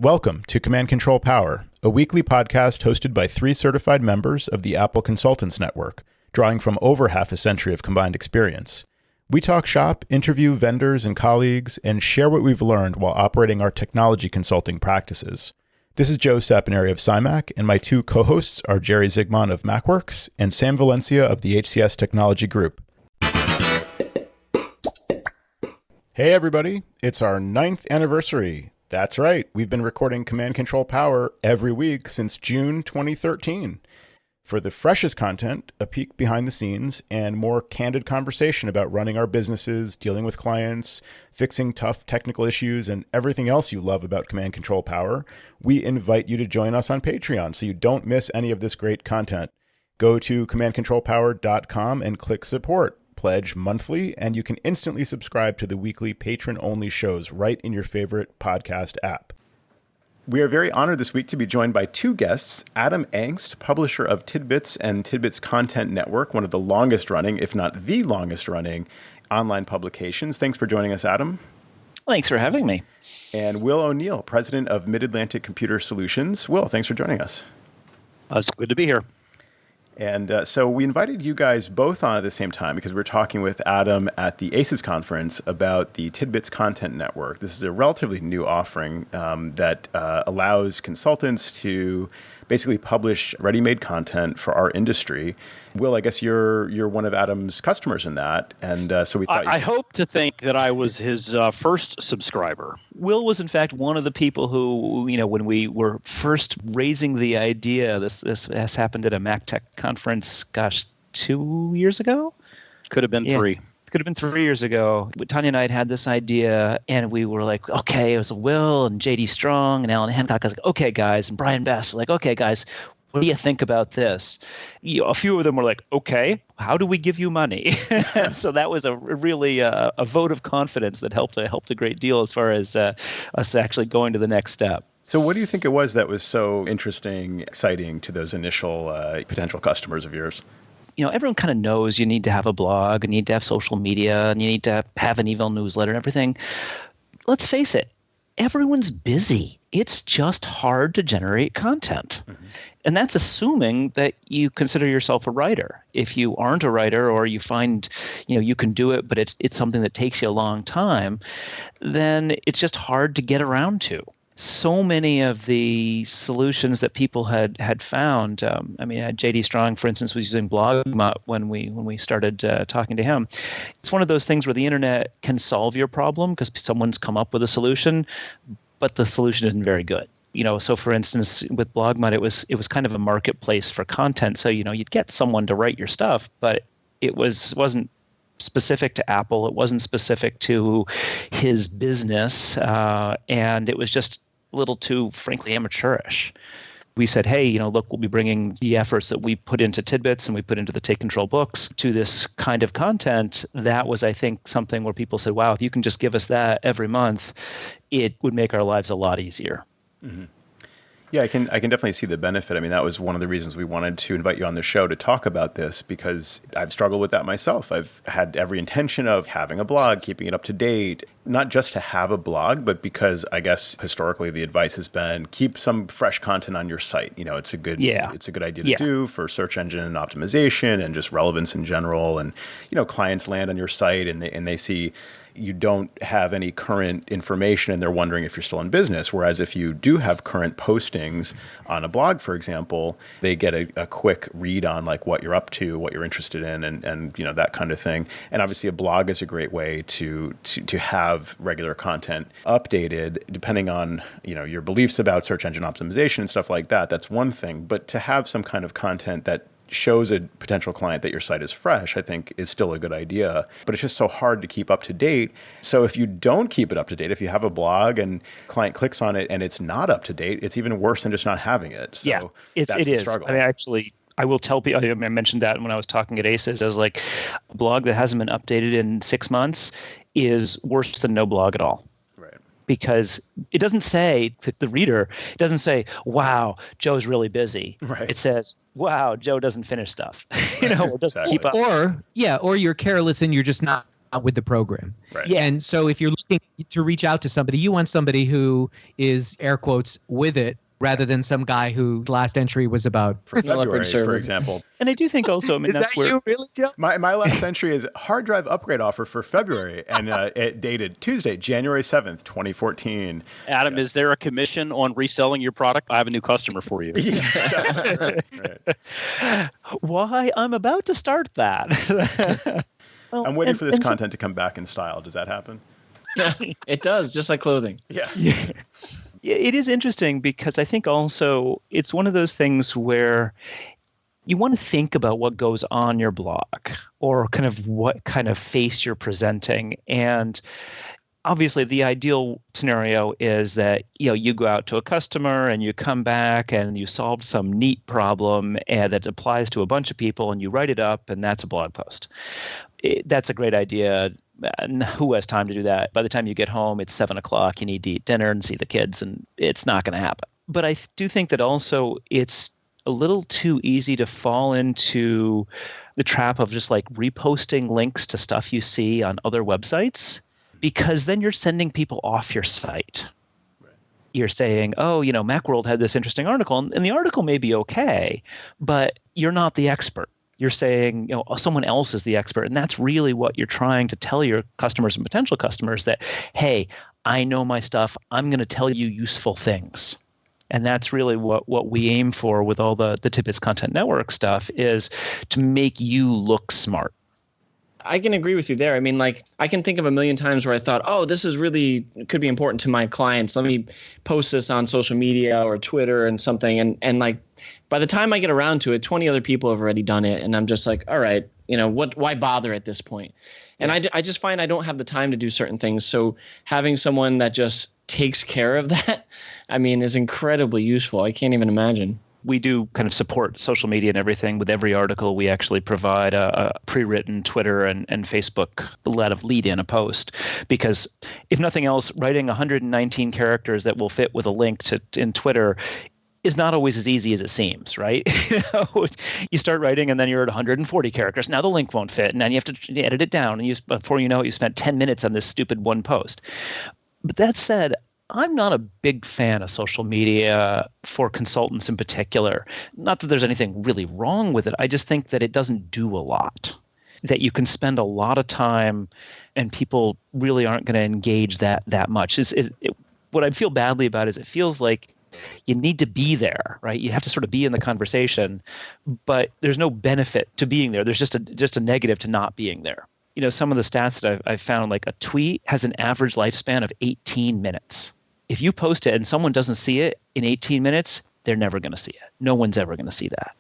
Welcome to Command Control Power, a weekly podcast hosted by 3 certified members of the Apple Consultants Network, drawing from over half a century of combined experience. We talk shop, interview vendors and colleagues, and share what we've learned while operating our technology consulting practices. This is Joe Saponare of CyMac, and my 2 co-hosts are Jerry Zigmont of MacWorks and Sam Valencia of the HCS Technology Group. Hey everybody, it's our 9th anniversary. That's right, we've been recording Command Control Power every week since June 2013. For the freshest content, a peek behind the scenes, and more candid conversation about running our businesses, dealing with clients, fixing tough technical issues, and everything else you love about Command Control Power, we invite you to join us on Patreon so you don't miss any of this great content. Go to commandcontrolpower.com and click support. Pledge monthly, and you can instantly subscribe to the weekly patron-only shows right in your favorite podcast app. We are very honored this week to be joined by 2 guests, Adam Engst, publisher of TidBITS and TidBITS Content Network, one of the longest running, if not the longest running, online publications. Thanks for joining us, Adam. Thanks for having me. And Will O'Neill, president of Mid-Atlantic Computer Solutions. Will, thanks for joining us. It's good to be here. And so we invited you guys both on at the same time because we're talking with Adam at the ACES conference about the TidBITS Content Network. This is a relatively new offering that allows consultants to basically publish ready-made content for our industry. Will, I guess you're one of Adam's customers in that, and so we thought I hope to think that I was his first subscriber. Will was in fact one of the people who, when we were first raising the idea, this has happened at a MacTech conference, 2 years ago? Could have been 3. Could have been 3 years ago. Tanya and I had this idea, and we were like, okay, it was Will and J.D. Strong and Alan Hancock. I was like, okay, guys, and Brian Best, like, okay, guys, what do you think about this? A few of them were like, okay, how do we give you money? So that was a really a vote of confidence that helped a great deal as far as us actually going to the next step. So what do you think it was that was so interesting, exciting to those initial potential customers of yours? Everyone kind of knows you need to have a blog, you need to have social media, and you need to have an email newsletter and everything. Let's face it, everyone's busy. It's just hard to generate content. Mm-hmm. And that's assuming that you consider yourself a writer. If you aren't a writer, or you find, you can do it, but it's something that takes you a long time, then it's just hard to get around to. So many of the solutions that people had found, J.D. Strong, for instance, was using BlogMut when we started talking to him. It's one of those things where the internet can solve your problem because someone's come up with a solution, but the solution isn't very good. So for instance, with BlogMut, it was kind of a marketplace for content. So, you'd get someone to write your stuff, but it wasn't specific to Apple. It wasn't specific to his business. And it was just a little too, frankly, amateurish. We said, hey, look, we'll be bringing the efforts that we put into TidBITS and we put into the Take Control books to this kind of content. That was, I think, something where people said, wow, if you can just give us that every month, it would make our lives a lot easier. Mm-hmm. Yeah, I can definitely see the benefit. I mean, that was one of the reasons we wanted to invite you on the show to talk about this, because I've struggled with that myself. I've had every intention of having a blog, keeping it up to date, not just to have a blog, but because I guess historically the advice has been keep some fresh content on your site. It's a good idea to do for search engine optimization and just relevance in general. And clients land on your site and they see you don't have any current information and they're wondering if you're still in business. Whereas if you do have current postings on a blog, for example, they get a quick read on like what you're up to, what you're interested in, and that kind of thing. And obviously a blog is a great way to have regular content updated depending on, your beliefs about search engine optimization and stuff like that. That's one thing. But to have some kind of content that shows a potential client that your site is fresh, I think is still a good idea. But it's just so hard to keep up to date. So if you don't keep it up to date, if you have a blog and client clicks on it and it's not up to date, it's even worse than just not having it. So yeah, it is. Struggle. I mean, actually, I will tell people, I mentioned that when I was talking at ACES, I was like, a blog that hasn't been updated in 6 months is worse than no blog at all. Because it doesn't say to the reader, it doesn't say, wow, Joe's really busy. Right. It says, wow, Joe doesn't finish stuff, or doesn't keep up. Or you're careless and you're just not with the program. Right. Yeah. And so if you're looking to reach out to somebody, you want somebody who is, air quotes, with it, rather than some guy whose last entry was about. For February, for example. And I do think also, I mean, Is that's that where you, really, Joe? My last entry is hard drive upgrade offer for February, and it dated Tuesday, January 7th, 2014. Adam, is there a commission on reselling your product? I have a new customer for you. Yeah, exactly. Right. why I'm about to start that. Well, I'm waiting for this content to come back in style. Does that happen? It does, just like clothing. Yeah. It is interesting because I think also it's one of those things where you want to think about what goes on your blog or kind of what kind of face you're presenting. And obviously the ideal scenario is that, you go out to a customer and you come back and you solved some neat problem and that applies to a bunch of people and you write it up and that's a blog post. That's a great idea. And who has time to do that? By the time you get home, it's 7:00. You need to eat dinner and see the kids, and it's not going to happen. But I do think that also it's a little too easy to fall into the trap of just like reposting links to stuff you see on other websites, because then you're sending people off your site. Right. You're saying, oh, Macworld had this interesting article, and the article may be okay, but you're not the expert. You're saying, someone else is the expert. And that's really what you're trying to tell your customers and potential customers that, hey, I know my stuff. I'm going to tell you useful things. And that's really what we aim for with all the TidBITS Content Network stuff, is to make you look smart. I can agree with you there. I mean, I can think of a million times where I thought, oh, this is really could be important to my clients. Let me post this on social media or Twitter and something. And by the time I get around to it, 20 other people have already done it. And I'm just like, all right, why bother at this point? And I just find I don't have the time to do certain things. So having someone that just takes care of that, I mean, is incredibly useful. I can't even imagine. We do kind of support social media and everything. With every article, we actually provide a pre-written Twitter and Facebook lead in a post, because if nothing else, writing 119 characters that will fit with a link in Twitter is not always as easy as it seems, right? You start writing and then you're at 140 characters. Now the link won't fit, and then you have to edit it down. And before you know it, you spent 10 minutes on this stupid one post. But that said, I'm not a big fan of social media for consultants in particular. Not that there's anything really wrong with it. I just think that it doesn't do a lot, that you can spend a lot of time and people really aren't going to engage that much. What I feel badly about is it feels like you need to be there, right? You have to sort of be in the conversation, but there's no benefit to being there. There's just a negative to not being there. Some of the stats that I've found, like a tweet has an average lifespan of 18 minutes. If you post it and someone doesn't see it in 18 minutes, they're never going to see it. No one's ever going to see that.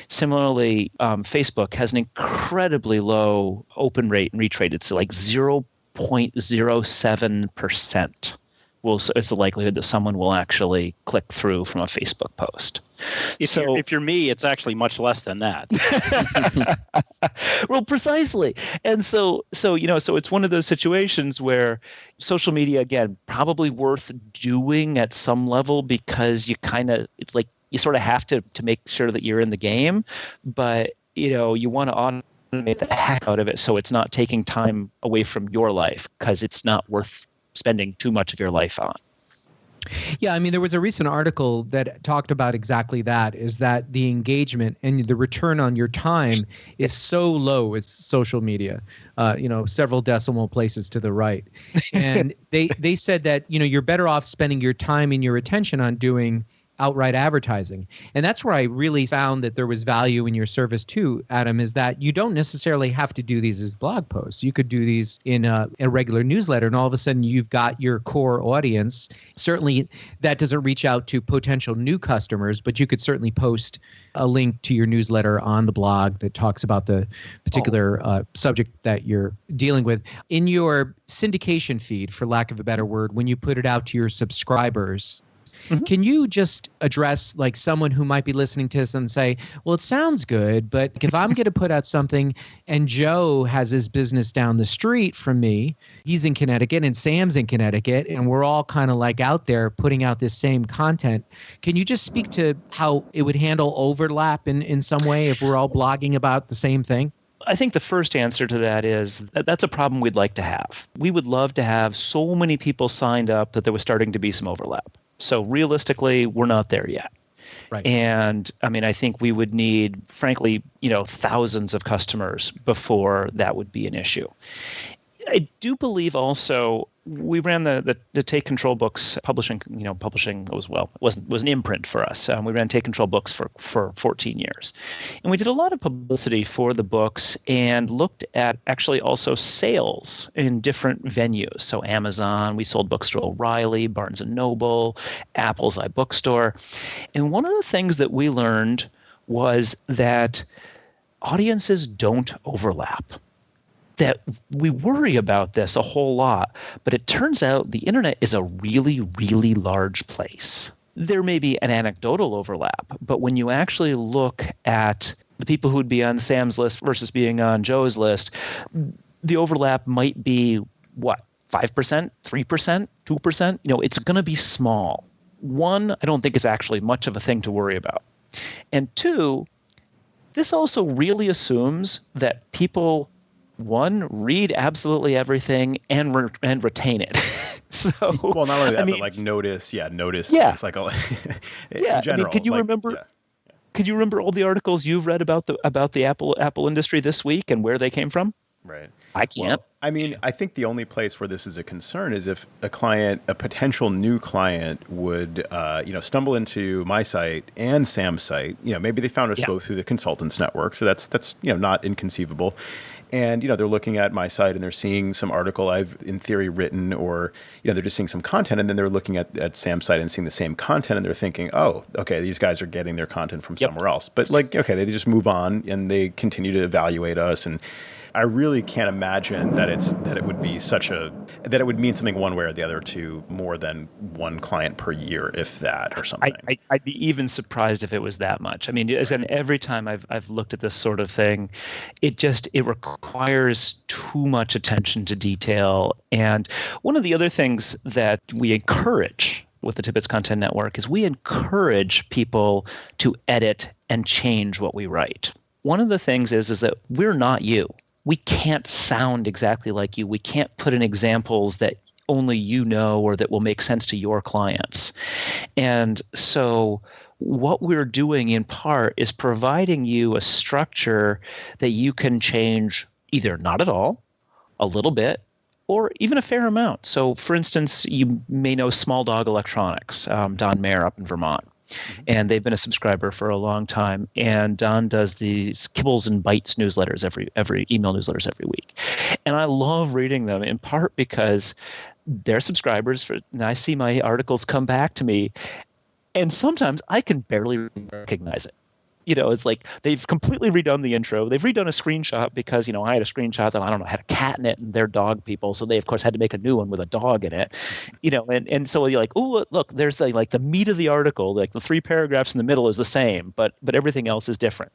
Similarly, Facebook has an incredibly low open rate and reach rate. It's like 0.07%. It's the likelihood that someone will actually click through from a Facebook post. If you're me, it's actually much less than that. Well, precisely. And so it's one of those situations where social media, again, probably worth doing at some level, because it's like you sort of have to make sure that you're in the game, but you want to automate the heck out of it so it's not taking time away from your life, because it's not worth spending too much of your life on. Yeah, I mean, there was a recent article that talked about exactly that, is that the engagement and the return on your time is so low with social media, several decimal places to the right. And they said that, you're better off spending your time and your attention on doing outright advertising. And that's where I really found that there was value in your service too, Adam, is that you don't necessarily have to do these as blog posts. You could do these in a regular newsletter, and all of a sudden you've got your core audience. Certainly that doesn't reach out to potential new customers, but you could certainly post a link to your newsletter on the blog that talks about the particular subject that you're dealing with. In your syndication feed, for lack of a better word, when you put it out to your subscribers, mm-hmm. Can you just address like someone who might be listening to this and say, well, it sounds good, but if I'm going to put out something and Joe has his business down the street from me, he's in Connecticut and Sam's in Connecticut, and we're all kind of like out there putting out this same content. Can you just speak to how it would handle overlap in some way if we're all blogging about the same thing? I think the first answer to that is that that's a problem we'd like to have. We would love to have so many people signed up that there was starting to be some overlap. So realistically, we're not there yet. Right. And I mean, I think we would need, frankly, thousands of customers before that would be an issue. I do believe also we ran the Take Control books publishing was an imprint for us. We ran Take Control books for 14 years. And we did a lot of publicity for the books and looked at actually also sales in different venues. So Amazon, we sold books to O'Reilly, Barnes & Noble, Apple's iBookstore. And one of the things that we learned was that audiences don't overlap. That we worry about this a whole lot, but it turns out the internet is a really, really large place. There may be an anecdotal overlap, but when you actually look at the people who would be on Sam's list versus being on Joe's list, the overlap might be, 5%, 3%, 2%? It's going to be small. One, I don't think it's actually much of a thing to worry about. And two, this also really assumes that people, one, read absolutely everything and retain it. So, well, not only that, but like notice. Yeah. Things like in general. Could you remember? Yeah. Could you remember all the articles you've read about the Apple industry this week and where they came from? Right. I can't. Well, I mean, I think the only place where this is a concern is if a potential new client would, stumble into my site and Sam's site. Maybe they found us both through the consultants network, so that's not inconceivable. And, they're looking at my site and they're seeing some article I've, in theory, written, or, they're just seeing some content, and then they're looking at Sam's site and seeing the same content, and they're thinking, oh, okay, these guys are getting their content from somewhere else. But they just move on and they continue to evaluate us. And I really can't imagine that it would be that it would mean something one way or the other to more than one client per year, if that, or something. I'd be even surprised if it was that much. I mean, every time I've looked at this sort of thing, it requires too much attention to detail. And one of the other things that we encourage with the TidBITS Content Network is we encourage people to edit and change what we write. One of the things is that we're not you. We can't sound exactly like you. We can't put in examples that only you know or that will make sense to your clients. And so what we're doing in part is providing you a structure that you can change either not at all, a little bit, or even a fair amount. So for instance, you may know Small Dog Electronics, Don Mayer up in Vermont. And they've been a subscriber for a long time. And Don does these Kibbles and Bites newsletters, every email newsletters every week. And I love reading them in part because they're subscribers and I see my articles come back to me. And sometimes I can barely recognize it. It's like they've completely redone the intro. They've redone a screenshot because, I had a screenshot that, had a cat in it and they're dog people. So they, of course, had to make a new one with a dog in it, and so you're like, oh, look, there's the meat of the article, like the 3 paragraphs in the middle is the same, but everything else is different.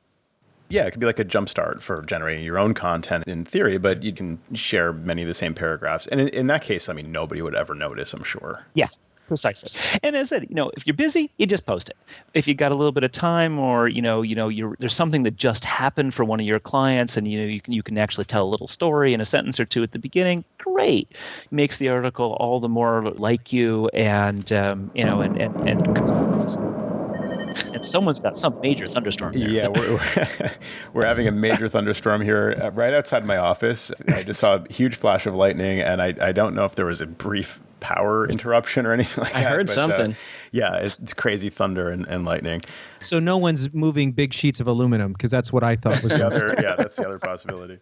Yeah, it could be like a jumpstart for generating your own content in theory, but you can share many of the same paragraphs. And in that case, I mean, nobody would ever notice, I'm sure. Yeah. Precisely. And as I said, if you're busy, you just post it. If you got a little bit of time, or there's something that just happened for one of your clients, and you can actually tell a little story in a sentence or two at the beginning. Great, makes the article all the more like you, and and someone's got some major thunderstorm there. Yeah, we're having a major thunderstorm here right outside my office. I just saw a huge flash of lightning, and I don't know if there was a brief power interruption or anything like that. I heard something. It's crazy thunder and lightning. So no one's moving big sheets of aluminum, because that's what I thought was the other. Yeah, that's the other possibility.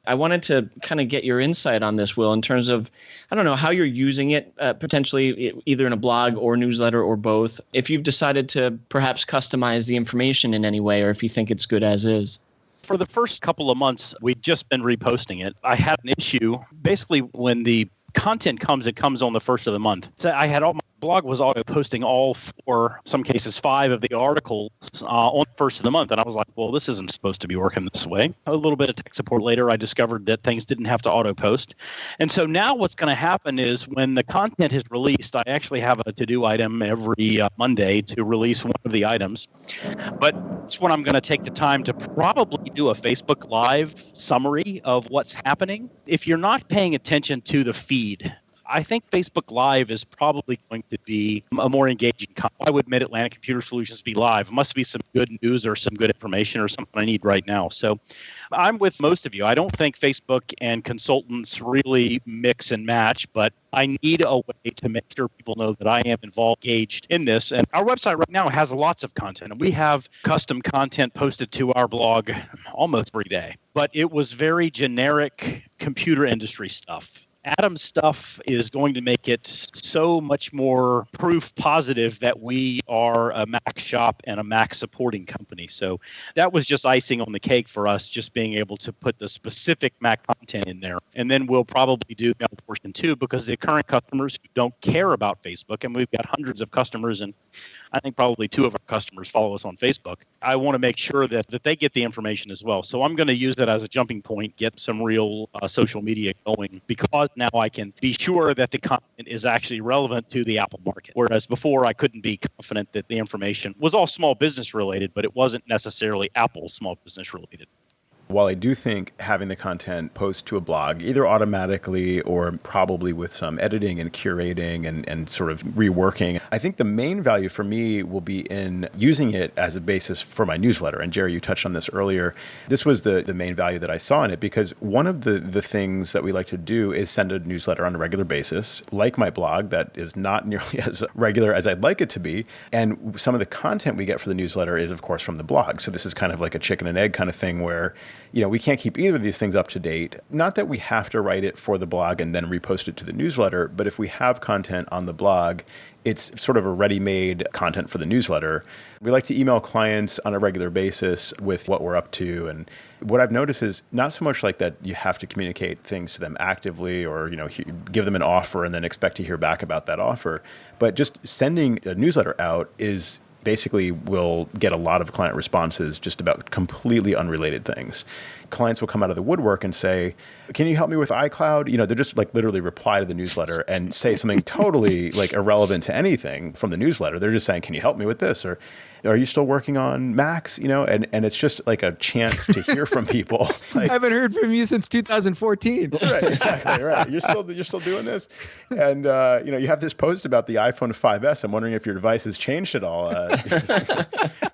I wanted to kind of get your insight on this, Will, in terms of, I don't know, how you're using it, potentially either in a blog or newsletter or both. If you've decided to perhaps customize the information in any way, or if you think it's good as is. For the first couple of months, we'd just been reposting it. I had an issue. Basically, when the content comes, it comes on the first of the month. So I had all my blog was auto posting all 4, some cases 5 of the articles on the first of the month. And I was like, well, this isn't supposed to be working this way. A little bit of tech support later, I discovered that things didn't have to auto post. And so now what's going to happen is when the content is released, I actually have a to-do item every Monday to release one of the items. But that's when I'm going to take the time to probably do a Facebook Live summary of what's happening. If you're not paying attention to the feed, I think Facebook Live is probably going to be a more engaging. Why would Mid-Atlantic Computer Solutions be live? It must be some good news or some good information or something I need right now. So I'm with most of you. I don't think Facebook and consultants really mix and match, but I need a way to make sure people know that I am engaged in this. And our website right now has lots of content. And we have custom content posted to our blog almost every day. But it was very generic computer industry stuff. Adam's stuff is going to make it so much more proof positive that we are a Mac shop and a Mac supporting company. So that was just icing on the cake for us, just being able to put the specific Mac content in there. And then we'll probably do the other portion too, because the current customers who don't care about Facebook, and we've got hundreds of customers, and I think probably 2 of our customers follow us on Facebook. I want to make sure that they get the information as well. So I'm going to use that as a jumping point, get some real social media going, because now I can be sure that the content is actually relevant to the Apple market. Whereas before, I couldn't be confident that the information was all small business related, but it wasn't necessarily Apple small business related. While I do think having the content post to a blog, either automatically or probably with some editing and curating and sort of reworking, I think the main value for me will be in using it as a basis for my newsletter. And Jerry, you touched on this earlier. This was the main value that I saw in it, because one of the things that we like to do is send a newsletter on a regular basis, like my blog, that is not nearly as regular as I'd like it to be. And some of the content we get for the newsletter is, of course, from the blog. So this is kind of like a chicken and egg kind of thing where, you know, we can't keep either of these things up to date. Not that we have to write it for the blog and then repost it to the newsletter, but if we have content on the blog, it's sort of a ready-made content for the newsletter. We like to email clients on a regular basis with what we're up to. And what I've noticed is not so much like that you have to communicate things to them actively or, you know, give them an offer and then expect to hear back about that offer. But just sending a newsletter out is basically will get a lot of client responses just about completely unrelated things. Clients will come out of the woodwork and say, can you help me with iCloud? You know, they're just like literally reply to the newsletter and say something totally like irrelevant to anything from the newsletter. They're just saying, can you help me with this? Or are you still working on Macs? You know, and it's just like a chance to hear from people. Like, I haven't heard from you since 2014. Right, exactly, right. You're still doing this, and you know, you have this post about the iPhone 5S. I'm wondering if your device has changed at all.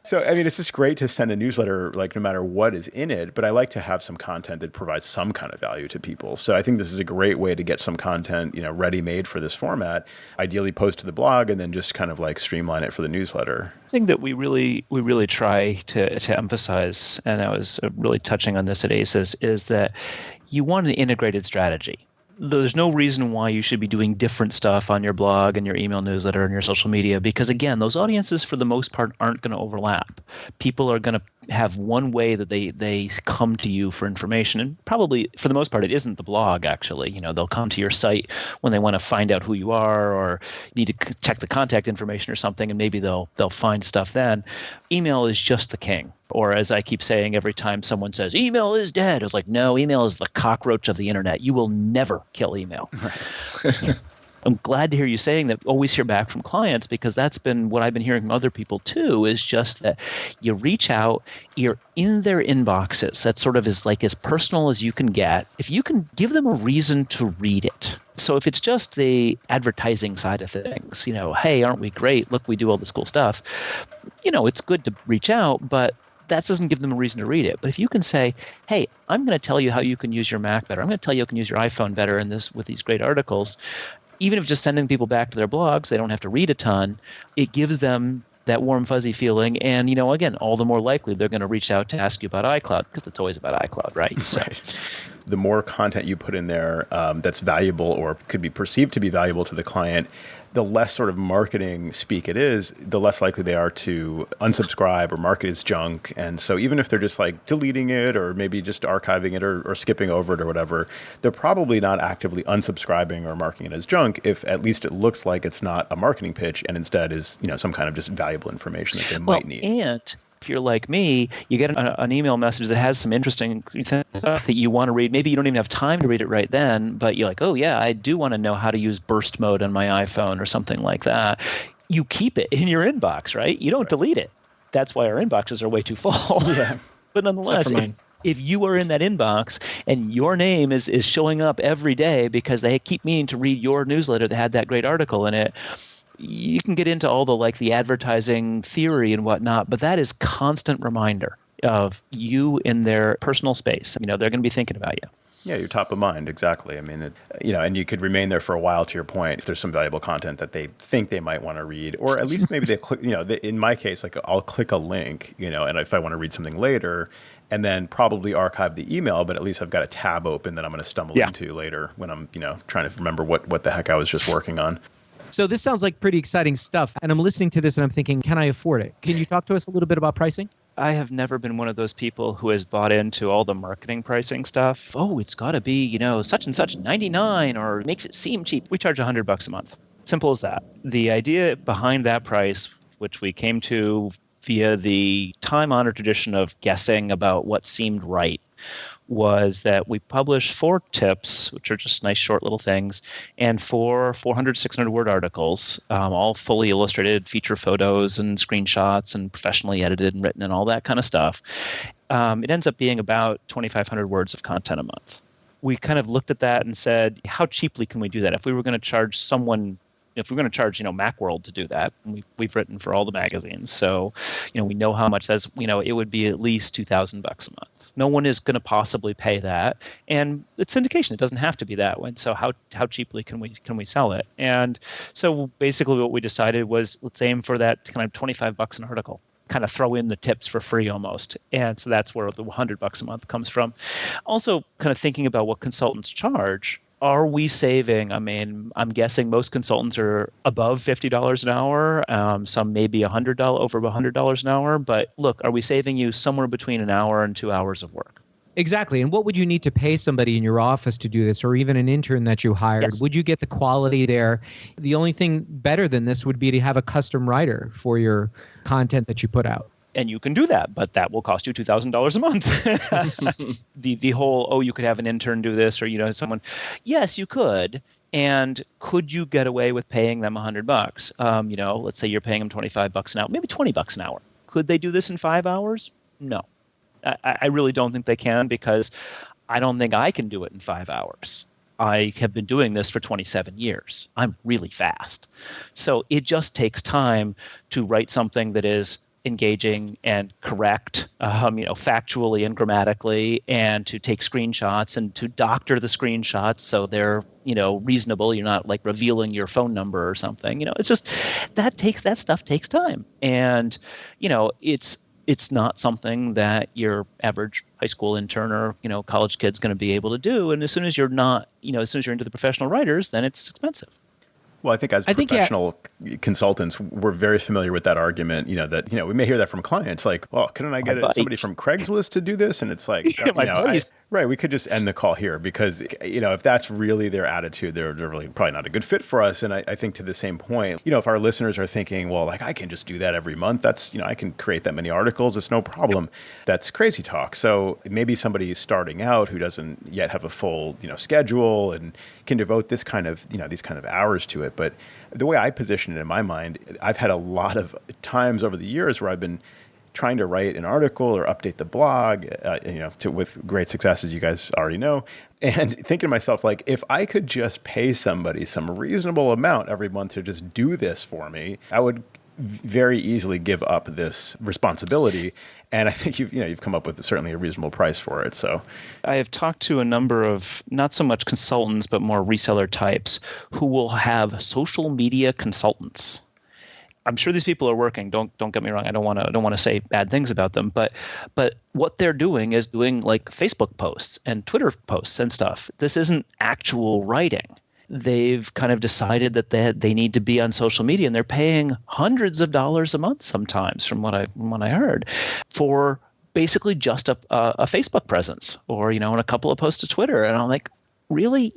So, I mean, it's just great to send a newsletter, like no matter what is in it. But I like to have some content that provides some kind of value to people. So I think this is a great way to get some content, you know, ready-made for this format. Ideally, post to the blog and then just kind of like streamline it for the newsletter. Thing that we really try to emphasize, and I was really touching on this at ACES, is that you want an integrated strategy. There's no reason why you should be doing different stuff on your blog and your email newsletter and your social media, because again, those audiences for the most part aren't going to overlap. People are going to have one way that they come to you for information, and probably for the most part it isn't the blog. Actually, you know, they'll come to your site when they want to find out who you are or need to check the contact information or something, and maybe they'll find stuff then. Email is just the king. Or as I keep saying every time someone says, email is dead, I was like, no, email is the cockroach of the internet. You will never kill email. Right. I'm glad to hear you saying that. Always hear back from clients, because that's been what I've been hearing from other people too, is just that you reach out, you're in their inboxes. That sort of is like as personal as you can get. If you can give them a reason to read it. So if it's just the advertising side of things, you know, hey, aren't we great? Look, we do all this cool stuff. You know, it's good to reach out, but that doesn't give them a reason to read it. But if you can say, hey, I'm going to tell you how you can use your Mac better. I'm going to tell you how you can use your iPhone better in this with these great articles. Even if just sending people back to their blogs, they don't have to read a ton. It gives them that warm, fuzzy feeling. And, you know, again, all the more likely they're going to reach out to ask you about iCloud, because it's always about iCloud, right? So. Right. The more content you put in there that's valuable or could be perceived to be valuable to the client, the less sort of marketing speak it is, the less likely they are to unsubscribe or mark it as junk. And so even if they're just like deleting it or maybe just archiving it or skipping over it or whatever, they're probably not actively unsubscribing or marking it as junk if at least it looks like it's not a marketing pitch and instead is, some kind of just valuable information that they might need. And if you're like me, you get an email message that has some interesting stuff that you want to read. Maybe you don't even have time to read it right then, but you're like, oh yeah, I do want to know how to use burst mode on my iPhone or something like that. You keep it in your inbox, right? You don't delete it. That's why our inboxes are way too full. Yeah. But nonetheless, if you are in that inbox and your name is showing up every day because they keep meaning to read your newsletter that had that great article in it, you can get into all the advertising theory and whatnot, but that is constant reminder of you in their personal space. They're going to be thinking about you. Yeah, you're top of mind. Exactly. I mean, and you could remain there for a while, to your point, if there's some valuable content that they think they might want to read, or at least maybe they click, in my case, like I'll click a link, and if I want to read something later, and then probably archive the email, but at least I've got a tab open that I'm going to stumble into later when I'm, trying to remember what the heck I was just working on. So this sounds like pretty exciting stuff. And I'm listening to this and I'm thinking, can I afford it? Can you talk to us a little bit about pricing? I have never been one of those people who has bought into all the marketing pricing stuff. Oh, it's got to be, such and such 99 or makes it seem cheap. We charge $100 a month. Simple as that. The idea behind that price, which we came to via the time-honored tradition of guessing about what seemed right, was that we publish 4 tips, which are just nice short little things, and 4 400, 600-word articles, all fully illustrated, feature photos and screenshots and professionally edited and written and all that kind of stuff. It ends up being about 2,500 words of content a month. We kind of looked at that and said, how cheaply can we do that? If we were going to charge Macworld to do that, and we've written for all the magazines, so we know how much that's, it would be at least $2,000 a month. No one is going to possibly pay that, and it's syndication. It doesn't have to be that way. So how cheaply can we sell it? And so basically, what we decided was let's aim for that kind of $25 an article. Kind of throw in the tips for free almost, and so that's where the $100 a month comes from. Also, kind of thinking about what consultants charge. Are we saving? I mean, I'm guessing most consultants are above $50 an hour. Some maybe over $100 an hour. But look, are we saving you somewhere between an hour and 2 hours of work? Exactly. And what would you need to pay somebody in your office to do this, or even an intern that you hired? Yes. Would you get the quality there? The only thing better than this would be to have a custom writer for your content that you put out. And you can do that, but that will cost you $2,000 a month. The whole, you could have an intern do this, or someone. Yes, you could. And could you get away with paying them $100? Let's say you're paying them $25 an hour, maybe $20 an hour. Could they do this in 5 hours? No, I really don't think they can, because I don't think I can do it in 5 hours. I have been doing this for 27 years. I'm really fast. So it just takes time to write something that is engaging and correct, factually and grammatically, and to take screenshots and to doctor the screenshots so they're, reasonable. You're not like revealing your phone number or something. It's just that stuff takes time, and it's not something that your average high school intern or college kid's going to be able to do. And as soon as you're into the professional writers, then it's expensive. Well, I think as professional consultants, we're very familiar with that argument, that, we may hear that from clients like, well, couldn't I get somebody from Craigslist to do this? And it's like, right, we could just end the call here because, if that's really their attitude, they're really probably not a good fit for us. And I think to the same point, if our listeners are thinking, well, like I can just do that every month, that's, I can create that many articles, it's no problem. That's crazy talk. So maybe somebody starting out who doesn't yet have a full, schedule and can devote this kind of, these kind of hours to it. But the way I position it in my mind, I've had a lot of times over the years where I've been trying to write an article or update the blog, with great success, as you guys already know, and thinking to myself, like, if I could just pay somebody some reasonable amount every month to just do this for me, I would very easily give up this responsibility. And I think you've come up with certainly a reasonable price for it. So I have talked to a number of not so much consultants, but more reseller types who will have social media consultants. I'm sure these people are working. Don't get me wrong. I don't want to say bad things about them, but what they're doing is doing like Facebook posts and Twitter posts and stuff. This isn't actual writing. They've kind of decided that they need to be on social media, and they're paying hundreds of dollars a month sometimes, from what I heard, for basically just a Facebook presence, or and a couple of posts to Twitter. And I'm like, really?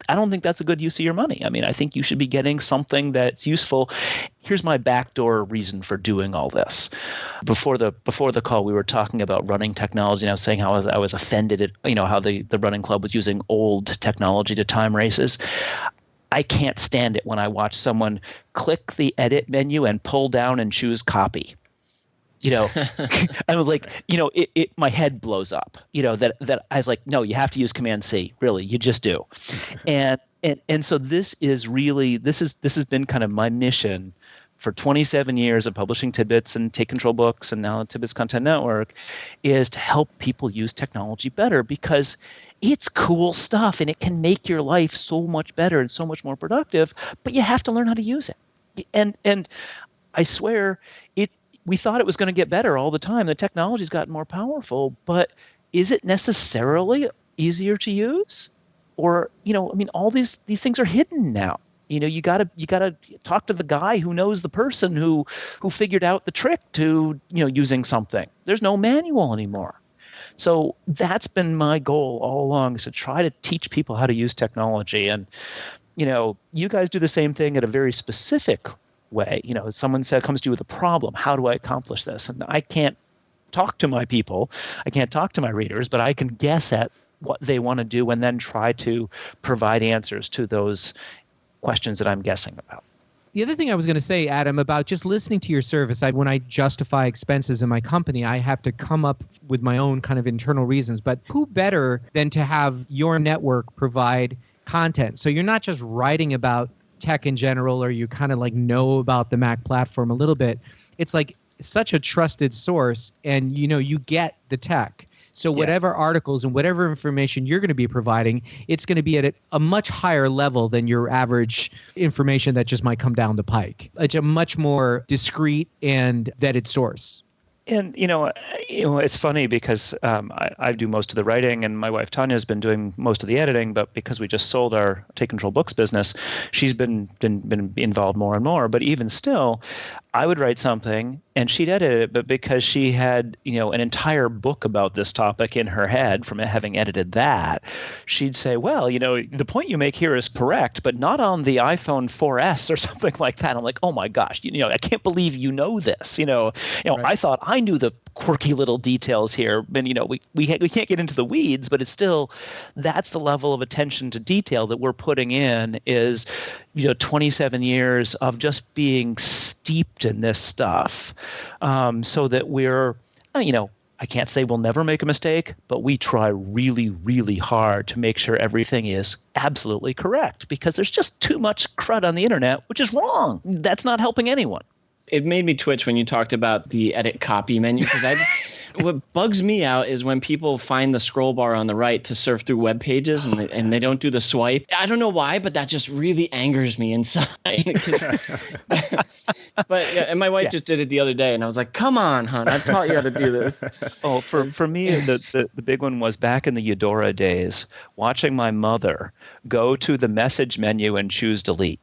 I don't think that's a good use of your money. I mean, I think you should be getting something that's useful. Here's my backdoor reason for doing all this. Before the call, we were talking about running technology, and I was saying how I was offended at how the running club was using old technology to time races. I can't stand it when I watch someone click the edit menu and pull down and choose copy. I was like, my head blows up, that I was like, no, you have to use Command C. Really, you just do. And so this has been kind of my mission for 27 years of publishing TidBITS and Take Control books and now TidBITS Content Network, is to help people use technology better, because it's cool stuff and it can make your life so much better and so much more productive, but you have to learn how to use it. And I swear we thought it was going to get better all the time. The technology's gotten more powerful, but is it necessarily easier to use? Or, all these things are hidden now. You gotta talk to the guy who knows the person who figured out the trick to, using something. There's no manual anymore. So that's been my goal all along, is to try to teach people how to use technology. And, you guys do the same thing at a very specific way. Someone comes to you with a problem. How do I accomplish this? And I can't talk to my people. I can't talk to my readers, but I can guess at what they want to do and then try to provide answers to those questions that I'm guessing about. The other thing I was going to say, Adam, about just listening to your service, when I justify expenses in my company, I have to come up with my own kind of internal reasons. But who better than to have your network provide content? So you're not just writing about tech in general, or you kind of like know about the Mac platform a little bit. It's like such a trusted source, and you get the tech. So whatever articles and whatever information you're going to be providing, it's going to be at a much higher level than your average information that just might come down the pike. It's a much more discreet and vetted source. And it's funny because I do most of the writing, and my wife Tanya has been doing most of the editing. But because we just sold our Take Control books business, she's been involved more and more. But even still, I would write something and she'd edit it, but because she had, an entire book about this topic in her head from having edited that, she'd say, well, the point you make here is correct, but not on the iPhone 4S or something like that. I'm like, oh my gosh, I can't believe you know this. Right. I thought I knew the quirky little details here. And, we can't get into the weeds, but it's still, that's the level of attention to detail that we're putting in, is, 27 years of just being steeped in this stuff, so that we're, I can't say we'll never make a mistake, but we try really, really hard to make sure everything is absolutely correct, because there's just too much crud on the internet, which is wrong. That's not helping anyone. It made me twitch when you talked about the edit copy menu, because what bugs me out is when people find the scroll bar on the right to surf through web pages and they don't do the swipe. I don't know why, but that just really angers me inside. And my wife just did it the other day, and I was like, come on, hon, I taught you how to do this. Oh, for me, the big one was back in the Eudora days, watching my mother go to the message menu and choose delete.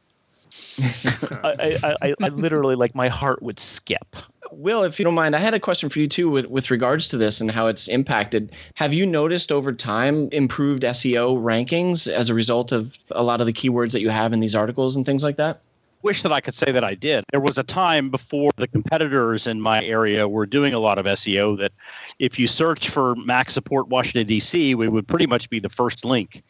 I literally, like, my heart would skip. Will, if you don't mind, I had a question for you too with regards to this and how it's impacted. Have you noticed over time improved SEO rankings as a result of a lot of the keywords that you have in these articles and things like that? Wish that I could say that I did. There was a time before the competitors in my area were doing a lot of SEO that if you search for Mac support Washington, D.C., we would pretty much be the first link.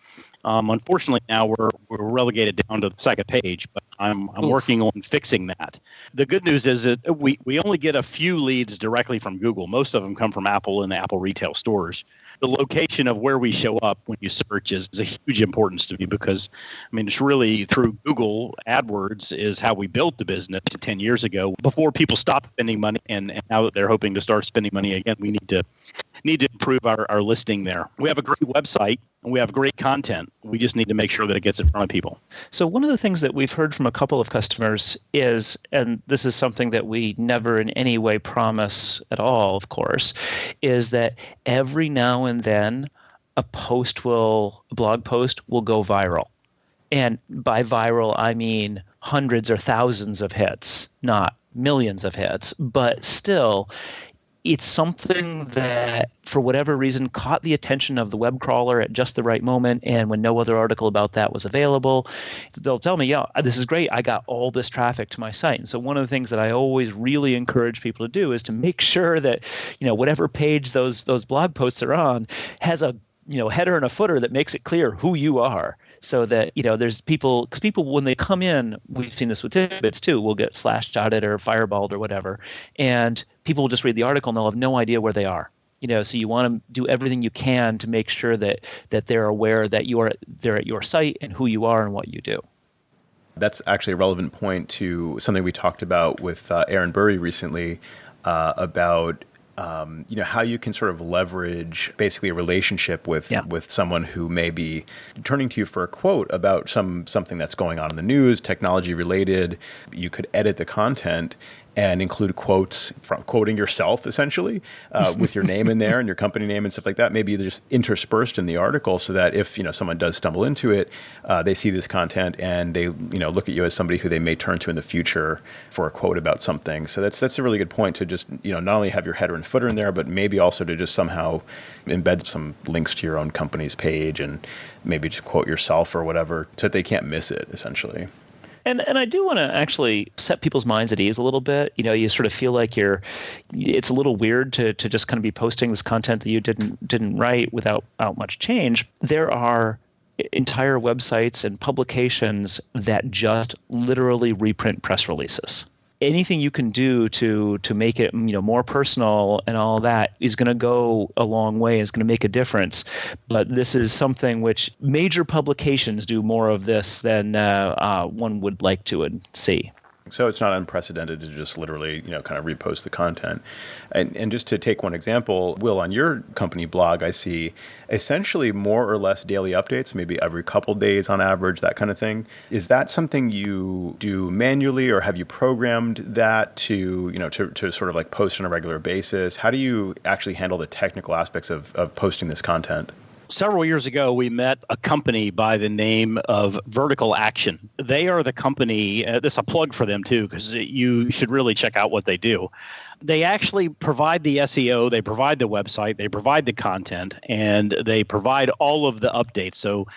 Unfortunately, now we're relegated down to the second page, but I'm working on fixing that. The good news is that we only get a few leads directly from Google. Most of them come from Apple and the Apple retail stores. The location of where we show up when you search is a huge importance to me, because, it's really through Google AdWords is how we built the business 10 years ago, before people stopped spending money, and now that they're hoping to start spending money again, we need to improve our listing there. We have a great website. and we have great content. We just need to make sure that it gets in front of people. So one of the things that we've heard from a couple of customers is, and this is something that we never in any way promise at all, of course, is that every now and then a blog post will go viral. And by viral, I mean hundreds or thousands of hits, not millions of hits, but still, it's something that, for whatever reason, caught the attention of the web crawler at just the right moment. And when no other article about that was available, they'll tell me, yeah, this is great. I got all this traffic to my site. And so one of the things that I always really encourage people to do is to make sure that, whatever page those blog posts are on has a header and a footer that makes it clear who you are. So that, there's people, because people, when they come in, we've seen this with TidBITS too, will get slashdotted or fireballed or whatever. And people will just read the article and they'll have no idea where they are. So you want to do everything you can to make sure that they're aware that they're at your site and who you are and what you do. That's actually a relevant point to something we talked about with Aaron Burry recently about how you can sort of leverage basically a relationship with someone who may be turning to you for a quote about something that's going on in the news, technology related. You could edit the content and include quotes from quoting yourself, essentially, with your name in there and your company name and stuff like that. Maybe they're just interspersed in the article so that if someone does stumble into it, they see this content and they look at you as somebody who they may turn to in the future for a quote about something. So that's a really good point to just not only have your header and footer in there, but maybe also to just somehow embed some links to your own company's page and maybe just quote yourself or whatever so that they can't miss it, essentially. And I do want to actually set people's minds at ease a little bit. You sort of feel like it's a little weird to just kind of be posting this content that you didn't write without much change. There are entire websites and publications that just literally reprint press releases. Anything you can do to make it more personal and all that is going to go a long way. Is going to make a difference. But this is something which major publications do more of this than one would like to see. So it's not unprecedented to just literally, kind of repost the content. And just to take one example, Will, on your company blog, I see essentially more or less daily updates, maybe every couple days on average, that kind of thing. Is that something you do manually, or have you programmed that to sort of like post on a regular basis? How do you actually handle the technical aspects of posting this content? Several years ago, we met a company by the name of Vertical Action. They are the company, this is a plug for them too, because you should really check out what they do. They actually provide the SEO, they provide the website, they provide the content, and they provide all of the updates. So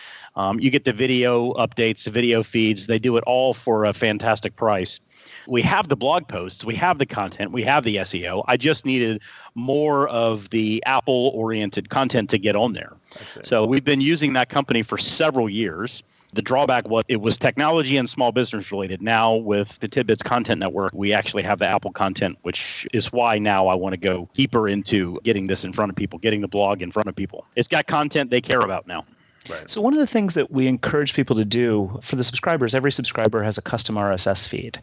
you get the video updates, the video feeds. They do it all for a fantastic price. We have the blog posts, we have the content, we have the SEO. I just needed more of the Apple-oriented content to get on there. So we've been using that company for several years. The drawback was it was technology and small business related. Now with the TidBITS Content Network, we actually have the Apple content, which is why now I want to go deeper into getting this in front of people, getting the blog in front of people. It's got content they care about now. Right. So one of the things that we encourage people to do for the subscribers, every subscriber has a custom RSS feed.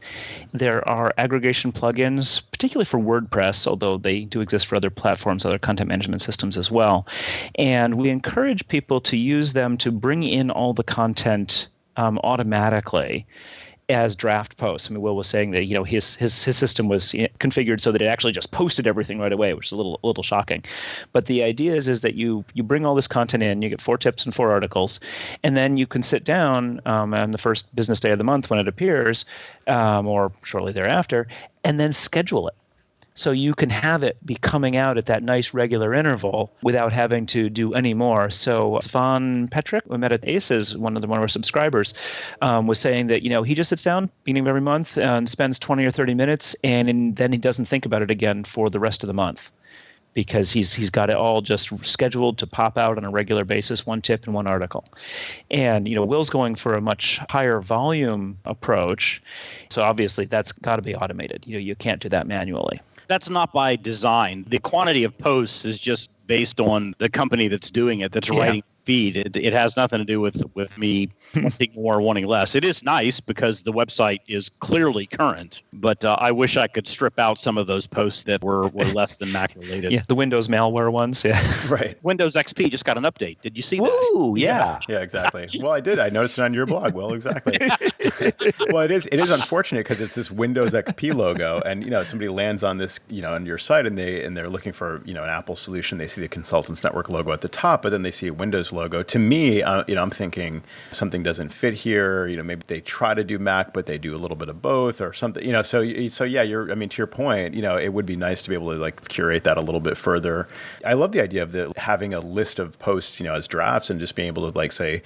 There are aggregation plugins, particularly for WordPress, although they do exist for other platforms, other content management systems as well. And we encourage people to use them to bring in all the content automatically as draft posts. I mean, Will was saying that his system was configured so that it actually just posted everything right away, which is a little shocking. But the idea is that you bring all this content in, you get 4 tips and 4 articles, and then you can sit down on the first business day of the month when it appears, or shortly thereafter, and then schedule it. So you can have it be coming out at that nice regular interval without having to do any more. So Svan Petrick, we met at ACES, one of our subscribers, was saying that he just sits down beginning of every month and spends 20 or 30 minutes, and then he doesn't think about it again for the rest of the month, because he's got it all just scheduled to pop out on a regular basis, 1 tip and 1 article. And Will's going for a much higher volume approach, so obviously that's got to be automated. You can't do that manually. That's not by design. The quantity of posts is just based on the company that's doing it, that's writing speed. It has nothing to do with me wanting more or wanting less. It is nice because the website is clearly current, but I wish I could strip out some of those posts that were less than Mac related. Yeah, the Windows malware ones. Yeah. Right. Windows XP just got an update. Did you see that? Woo! Yeah. Yeah, exactly. Well, I did. I noticed it on your blog. Well, exactly. Well, it is unfortunate because it's this Windows XP logo, and somebody lands on this, on your site, and they're looking for an Apple solution. They see the Consultants Network logo at the top, but then they see a Windows logo. To me, I'm thinking something doesn't fit here. Maybe they try to do Mac, but they do a little bit of both or something. So yeah. To your point, it would be nice to be able to curate that a little bit further. I love the idea of having a list of posts, as drafts, and just being able to say,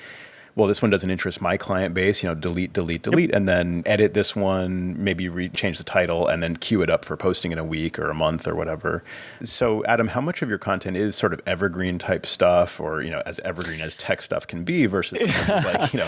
well, this one doesn't interest my client base, delete, and then edit this one, maybe change the title, and then queue it up for posting in a week or a month or whatever. So, Adam, how much of your content is sort of evergreen type stuff, or, as evergreen as tech stuff can be versus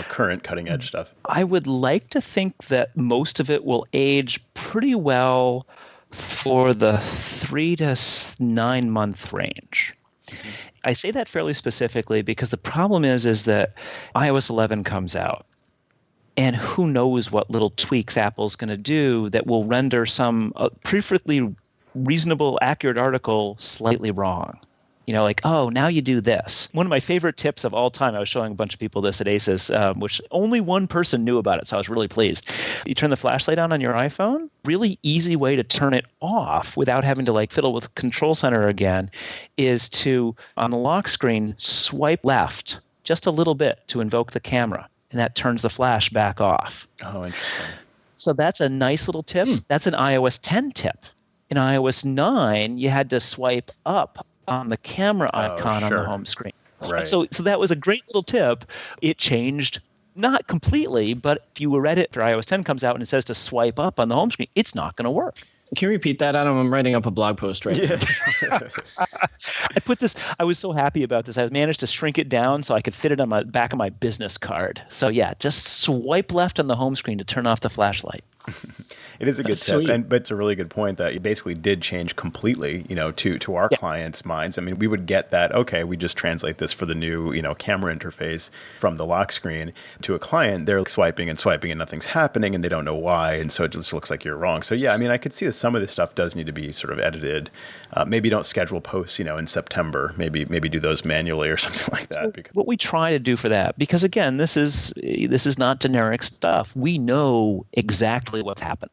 current cutting edge stuff? I would like to think that most of it will age pretty well for the 3 to 9 month range. Mm-hmm. I say that fairly specifically because the problem is that iOS 11 comes out, and who knows what little tweaks Apple's going to do that will render some perfectly reasonable, accurate article slightly wrong. Oh, now you do this. One of my favorite tips of all time, I was showing a bunch of people this at ACES, which only one person knew about it, so I was really pleased. You turn the flashlight on your iPhone, really easy way to turn it off without having to fiddle with Control Center again is to, on the lock screen, swipe left just a little bit to invoke the camera, and that turns the flash back off. Oh, interesting. So that's a nice little tip. That's an iOS 10 tip. In iOS 9, you had to swipe up on the camera icon on the home screen. Right. So that was a great little tip. It changed, not completely, but if you read it after iOS 10 comes out and it says to swipe up on the home screen, it's not going to work. Can you repeat that, Adam? I'm writing up a blog post right now. I was so happy about this. I managed to shrink it down so I could fit it on my back of my business card. So yeah, just swipe left on the home screen to turn off the flashlight. It is a good tip, but it's a really good point that it basically did change completely, to our clients' minds. I mean, we would get that, okay, we just translate this for the new, camera interface from the lock screen to a client. They're swiping and nothing's happening and they don't know why. And so it just looks like you're wrong. So yeah, I mean, I could see that some of this stuff does need to be sort of edited. Maybe don't schedule posts, in September. Maybe do those manually or something like that. So what we try to do for that, because again, this is not generic stuff. We know exactly what's happening.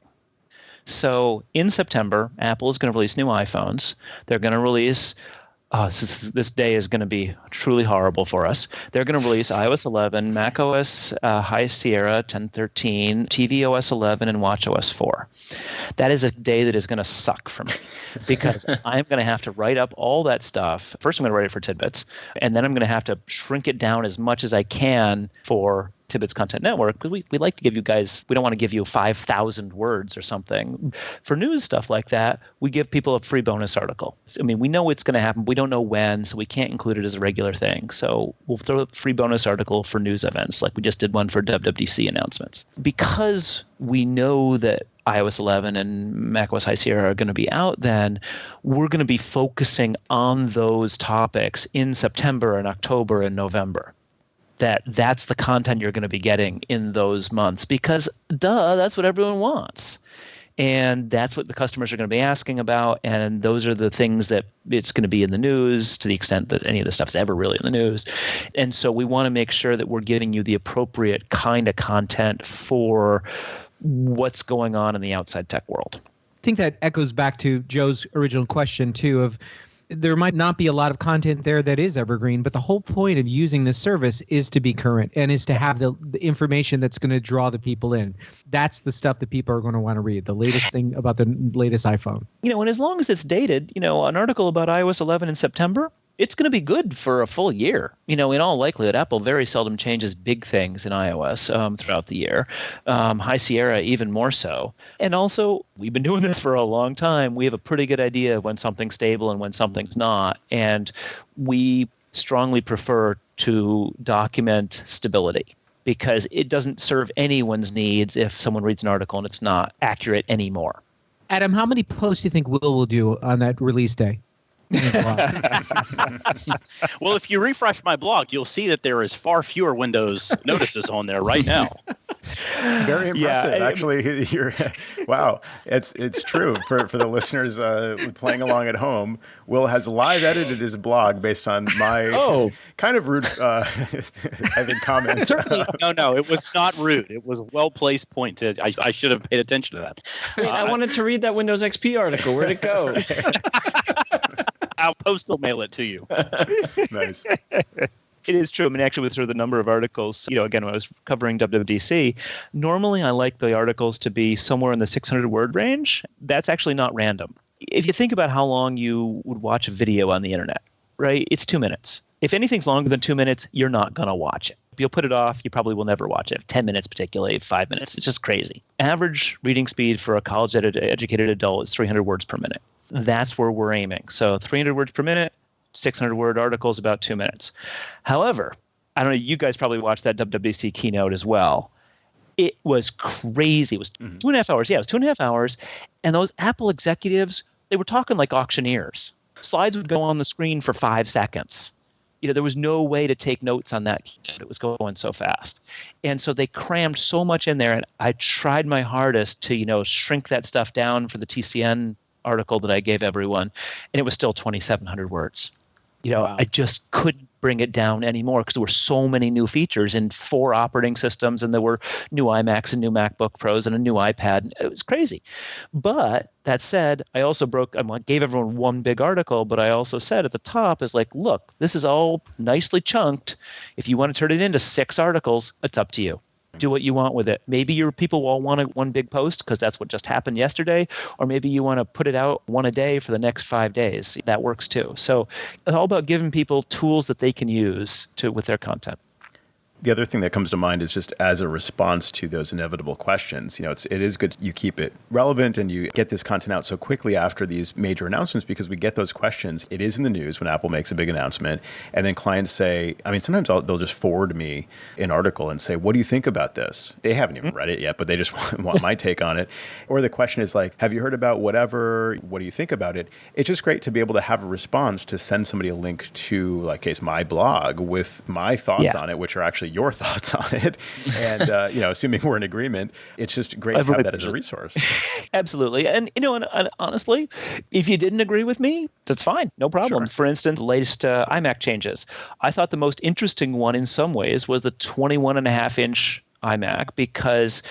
So in September, Apple is going to release new iPhones. They're going to release, this day is going to be truly horrible for us. They're going to release iOS 11, macOS High Sierra 10.13, tvOS 11, and watchOS 4. That is a day that is going to suck for me because I'm going to have to write up all that stuff. First, I'm going to write it for TidBITS, and then I'm going to have to shrink it down as much as I can for TidBITS Content Network, because we like to give you guys, we don't want to give you 5,000 words or something. For news stuff like that, we give people a free bonus article. I mean, we know it's going to happen. We don't know when, so we can't include it as a regular thing. So we'll throw a free bonus article for news events, like we just did one for WWDC announcements. Because we know that iOS 11 and macOS High Sierra are going to be out then, we're going to be focusing on those topics in September and October and November. That's the content you're going to be getting in those months because, that's what everyone wants. And that's what the customers are going to be asking about. And those are the things that it's going to be in the news to the extent that any of this stuff's ever really in the news. And so we want to make sure that we're giving you the appropriate kind of content for what's going on in the outside tech world. I think that echoes back to Joe's original question, too, of there might not be a lot of content there that is evergreen, but the whole point of using this service is to be current and is to have the information that's going to draw the people in. That's the stuff that people are going to want to read, the latest thing about the latest iPhone. And as long as it's dated, an article about iOS 11 in September, it's going to be good for a full year. In all likelihood, Apple very seldom changes big things in iOS throughout the year. High Sierra even more so. And also, we've been doing this for a long time. We have a pretty good idea of when something's stable and when something's not. And we strongly prefer to document stability because it doesn't serve anyone's needs if someone reads an article and it's not accurate anymore. Adam, how many posts do you think Will do on that release day? Well, if you refresh my blog, you'll see that there is far fewer Windows notices on there right now. Very impressive. Actually, wow. It's true for the listeners playing along at home. Will has live edited his blog based on my kind of rude, I think, comment. Certainly, no, it was not rude. It was a well-placed point. I should have paid attention to that. I wanted to read that Windows XP article. Where'd it go? I'll postal mail it to you. Nice. It is true. I mean, actually, with sort of the number of articles, again, when I was covering WWDC, normally I like the articles to be somewhere in the 600-word range. That's actually not random. If you think about how long you would watch a video on the internet, right? It's 2 minutes. If anything's longer than 2 minutes, you're not going to watch it. You'll put it off. You probably will never watch it. 10 minutes particularly, 5 minutes. It's just crazy. Average reading speed for a college-educated adult is 300 words per minute. That's where we're aiming. So 300 words per minute, 600-word articles, about 2 minutes. However, I don't know, you guys probably watched that WWDC keynote as well. It was crazy. It was 2.5 hours. Yeah, it was 2.5 hours. And those Apple executives, they were talking like auctioneers. Slides would go on the screen for 5 seconds. There was no way to take notes on that keynote. It was going so fast. And so they crammed so much in there. And I tried my hardest to, shrink that stuff down for the TCN article that I gave everyone. And it was still 2,700 words. Wow. I just couldn't bring it down anymore because there were so many new features in 4 operating systems, and there were new iMacs and new MacBook Pros and a new iPad. It was crazy. But that said, I also gave everyone one big article, but I also said at the top is like, look, this is all nicely chunked. If you want to turn it into 6 articles, it's up to you. Do what you want with it. Maybe your people will want one big post because that's what just happened yesterday, or maybe you want to put it out one a day for the next 5 days. That works too. So it's all about giving people tools that they can use with their content. The other thing that comes to mind is just as a response to those inevitable questions. It is good you keep it relevant and you get this content out so quickly after these major announcements because we get those questions. It is in the news when Apple makes a big announcement. And then clients say, sometimes they'll just forward me an article and say, what do you think about this? They haven't even read it yet, but they just want my take on it. Or the question is like, have you heard about whatever? What do you think about it? It's just great to be able to have a response to send somebody a link to, like, my blog with my thoughts on it, which are actually your thoughts on it. And, assuming we're in agreement, it's just great to have that as a resource. Absolutely. And, and honestly, if you didn't agree with me, that's fine. No problem. Sure. For instance, the latest iMac changes. I thought the most interesting one in some ways was the 21.5-inch iMac because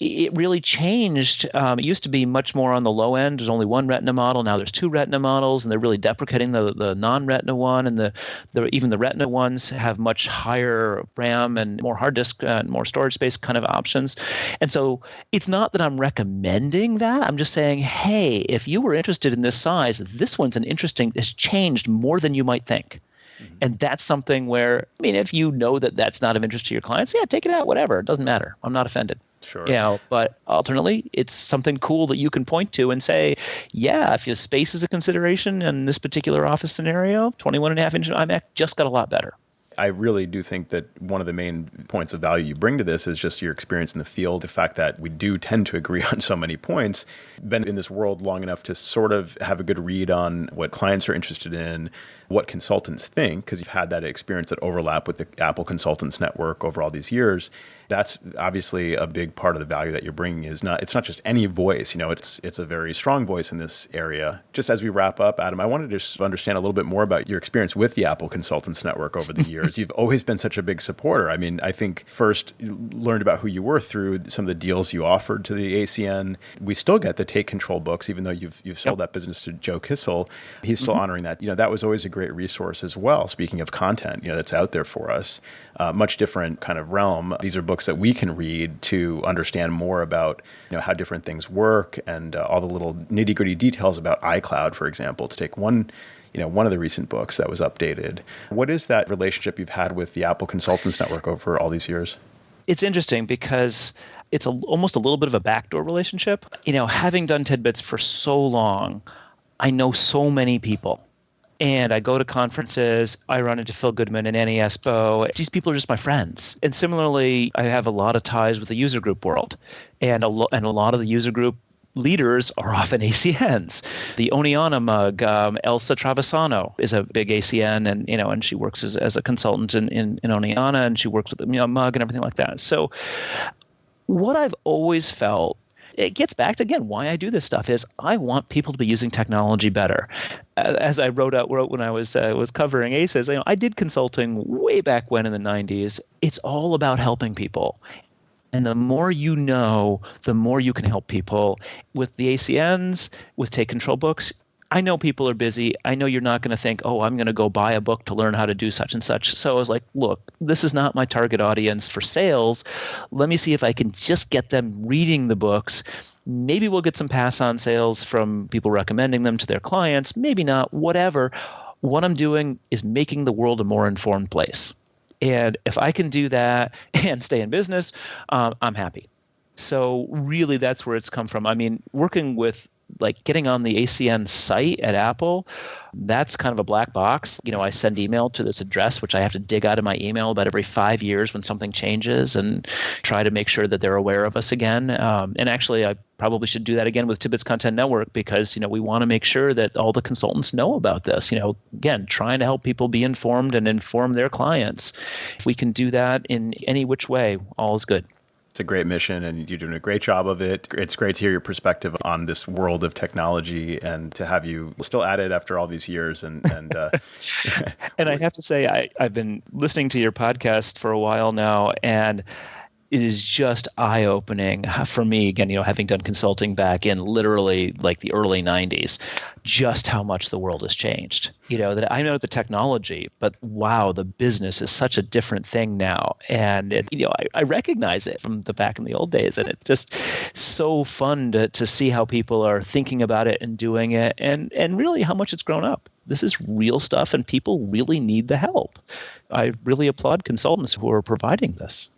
it really changed. It used to be much more on the low end. There's only one Retina model. Now there's 2 Retina models, and they're really deprecating the non-Retina one. And even the Retina ones have much higher RAM and more hard disk and more storage space kind of options. And so it's not that I'm recommending that. I'm just saying, hey, if you were interested in this size, this one's has changed more than you might think. And that's something where, if you know that that's not of interest to your clients, take it out, whatever. It doesn't matter. I'm not offended. Sure. But alternately, it's something cool that you can point to and say, if your space is a consideration in this particular office scenario, 21.5-inch iMac just got a lot better. I really do think that one of the main points of value you bring to this is just your experience in the field, the fact that we do tend to agree on so many points. Been in this world long enough to sort of have a good read on what clients are interested in, what consultants think, because you've had that experience that overlap with the Apple Consultants Network over all these years. That's obviously a big part of the value that you're bringing. It's not just any voice. It's a very strong voice in this area. Just as we wrap up, Adam, I wanted to just understand a little bit more about your experience with the Apple Consultants Network over the years. You've always been such a big supporter. I think first you learned about who you were through some of the deals you offered to the ACN. We still get the Take Control books, even though you've sold that business to Joe Kissel. He's still honoring that. That was always a great resource as well. Speaking of content, that's out there for us. Much different kind of realm. These are books that we can read to understand more about how different things work and all the little nitty-gritty details about iCloud, for example, to take one of the recent books that was updated. What is that relationship you've had with the Apple Consultants Network over all these years? It's interesting because it's almost a little bit of a backdoor relationship. Having done TidBITS for so long, I know so many people. And I go to conferences, I run into Phil Goodman and Annie Espo. These people are just my friends. And similarly, I have a lot of ties with the user group world. And a lot of the user group leaders are often ACNs. The Oniana mug, Elsa Travisano is a big ACN, and she works as a consultant in Oniana, and she works with the mug and everything like that. So what I've always felt, it gets back to, again, why I do this stuff is I want people to be using technology better. As I wrote when I was covering ACES, I did consulting way back when in the 90s. It's all about helping people. And the more you know, the more you can help people. With the ACNs, with Take Control books, I know people are busy. I know you're not going to think, oh, I'm going to go buy a book to learn how to do such and such. So I was like, look, this is not my target audience for sales. Let me see if I can just get them reading the books. Maybe we'll get some pass-on sales from people recommending them to their clients. Maybe not, whatever. What I'm doing is making the world a more informed place. And if I can do that and stay in business, I'm happy. So really, that's where it's come from. I mean, working with getting on the ACN site at Apple, that's kind of a black box. I send email to this address, which I have to dig out of my email about every 5 years when something changes and try to make sure that they're aware of us again. And actually, I probably should do that again with TidBITS Content Network because, we want to make sure that all the consultants know about this. Again, trying to help people be informed and inform their clients. If we can do that in any which way, all is good. It's a great mission, and you're doing a great job of it. It's great to hear your perspective on this world of technology and to have you still at it after all these years. And and I have to say, I've been listening to your podcast for a while now, and it is just eye-opening for me, again, having done consulting back in literally the early 90s, just how much the world has changed. That I know the technology, but wow, the business is such a different thing now. And, I recognize it from the back in the old days, and it's just so fun to see how people are thinking about it and doing it, and really how much it's grown up. This is real stuff, and people really need the help. I really applaud consultants who are providing this.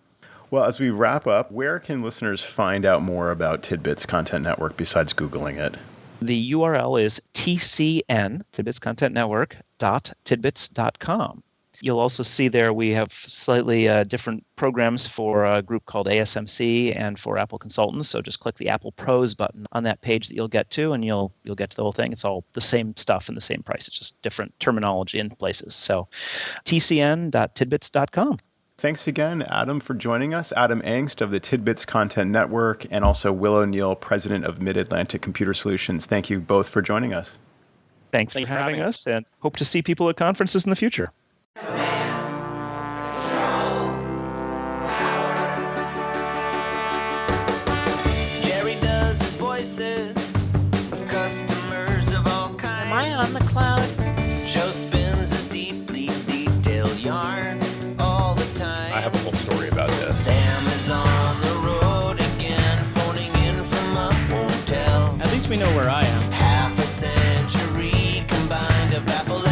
Well, as we wrap up, where can listeners find out more about TidBITS Content Network besides Googling it? The URL is TCN, TidBITS Content Network, .tidbits.com. You'll also see there we have slightly different programs for a group called ASMC and for Apple consultants. So just click the Apple Pros button on that page that you'll get to, and you'll get to the whole thing. It's all the same stuff and the same price. It's just different terminology in places. So tcn.tidbits.com. Thanks again, Adam, for joining us. Adam Engst of the TidBITS Content Network, and also Will O'Neill, President of Mid-Atlantic Computer Solutions. Thank you both for joining us. Thanks for having us, and hope to see people at conferences in the future. Jerry does his voices of customers of all kinds. Am I on the cloud? Joe spins his deeply detailed yarns all the time. I have a whole story about this. Sam is on the road again, phoning in from a hotel. At least we know where I am. Half a century combined of Apple